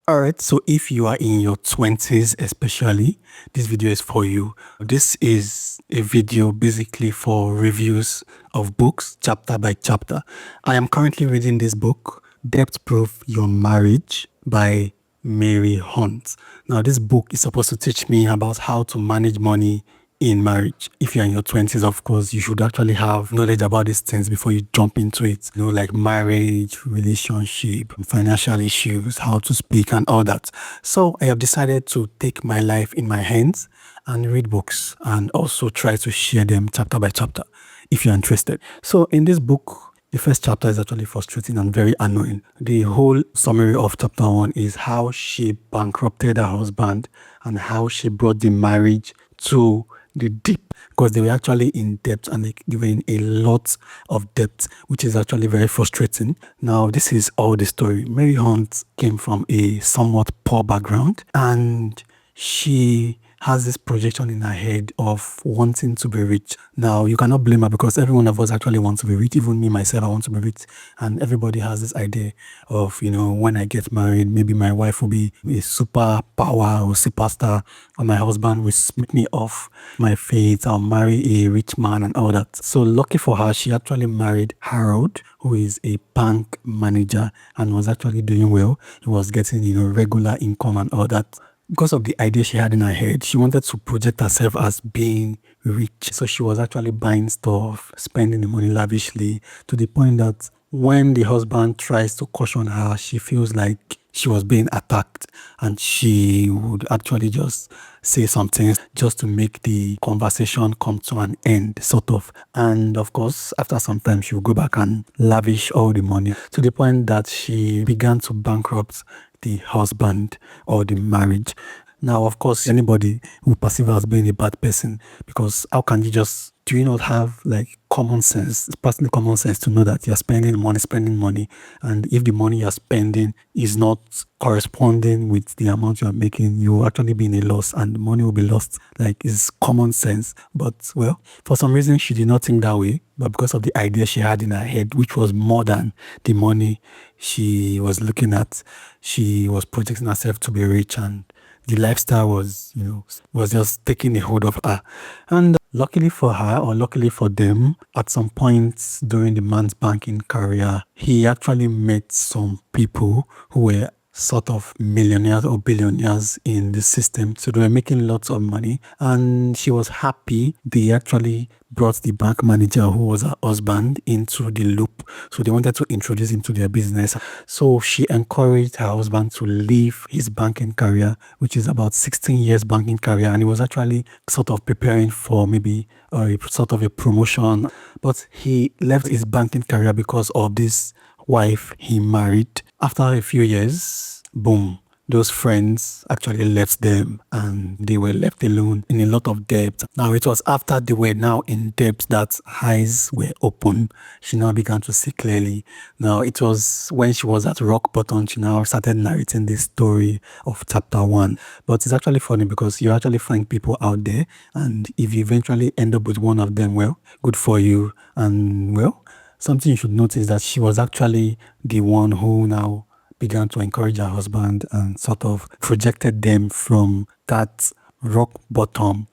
All right, so if you are in your 20s, especially, this video is for you. This is a video basically for reviews of books, chapter by chapter. I am currently reading this book, Debt Proof Your Marriage by Mary Hunt. Now, this book is supposed to teach me about how to manage money in marriage. If you're in your 20s, of course, you should actually have knowledge about these things before you jump into it. You know, like marriage, relationship, financial issues, how to speak and all that. So I have decided to take my life in my hands and read books and also try to share them chapter by chapter if you're interested. So in this book, the first chapter is actually frustrating and very annoying. The whole summary of chapter 1 is how she bankrupted her husband and how she brought the marriage to the deep, because they were actually in debt and they were in a lot of debt, which is actually very frustrating. Now, this is all the story. Mary Hunt came from a somewhat poor background and she has this projection in her head of wanting to be rich. Now, you cannot blame her because every one of us actually wants to be rich. Even me, myself, I want to be rich. And everybody has this idea of, you know, when I get married, maybe my wife will be a superpower or superstar, or my husband will split me off my faith. I'll marry a rich man and all that. So lucky for her, she actually married Harold, who is a bank manager and was actually doing well. He was getting, you know, regular income and all that. Because of the idea she had in her head, she wanted to project herself as being rich. So she was actually buying stuff, spending the money lavishly, to the point that when the husband tries to caution her, she feels like she was being attacked and she would actually just say something just to make the conversation come to an end, sort of. And of course, after some time, she would go back and lavish all the money to the point that she began to bankrupt the husband or the marriage. Now, of course, anybody will perceive her as being a bad person, because how can you just, do you not have like common sense, personal common sense to know that you're spending money, and if the money you're spending is not corresponding with the amount you're making, you will actually be in a loss and the money will be lost. Like, it's common sense. But well, for some reason, she did not think that way. But because of the idea she had in her head, which was more than the money she was looking at, she was projecting herself to be rich, and the lifestyle was, you know, was just taking a hold of her. And luckily for her, or luckily for them, at some point during the man's banking career, he actually met some people who were sort of millionaires or billionaires in the system. So they were making lots of money and she was happy. They actually brought the bank manager, who was her husband, into the loop. So they wanted to introduce him to their business. So she encouraged her husband to leave his banking career, which is about 16 years banking career. And he was actually sort of preparing for maybe a sort of a promotion. But he left his banking career because of this wife he married. After a few years, boom, those friends actually left them and they were left alone in a lot of debt. Now, it was after they were now in debt that eyes were open. She now began to see clearly. Now, it was when she was at rock bottom, she now started narrating this story of chapter 1. But it's actually funny because you actually find people out there, and if you eventually end up with one of them, well, good for you. And well, something you should notice is that she was actually the one who now began to encourage her husband and sort of projected them from that rock bottom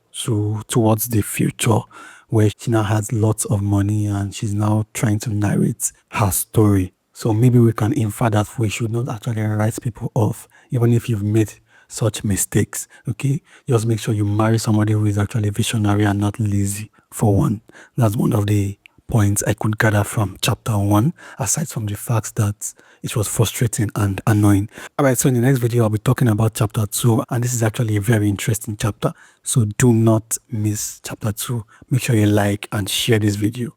towards the future, where she now has lots of money and she's now trying to narrate her story. So maybe we can infer that we should not actually write people off, even if you've made such mistakes. Okay, just make sure you marry somebody who is actually visionary and not lazy, for one. That's one of the points I could gather from chapter 1, aside from the fact that it was frustrating and annoying. Alright, so in the next video, I'll be talking about chapter 2, and this is actually a very interesting chapter. So do not miss chapter 2. Make sure you like and share this video.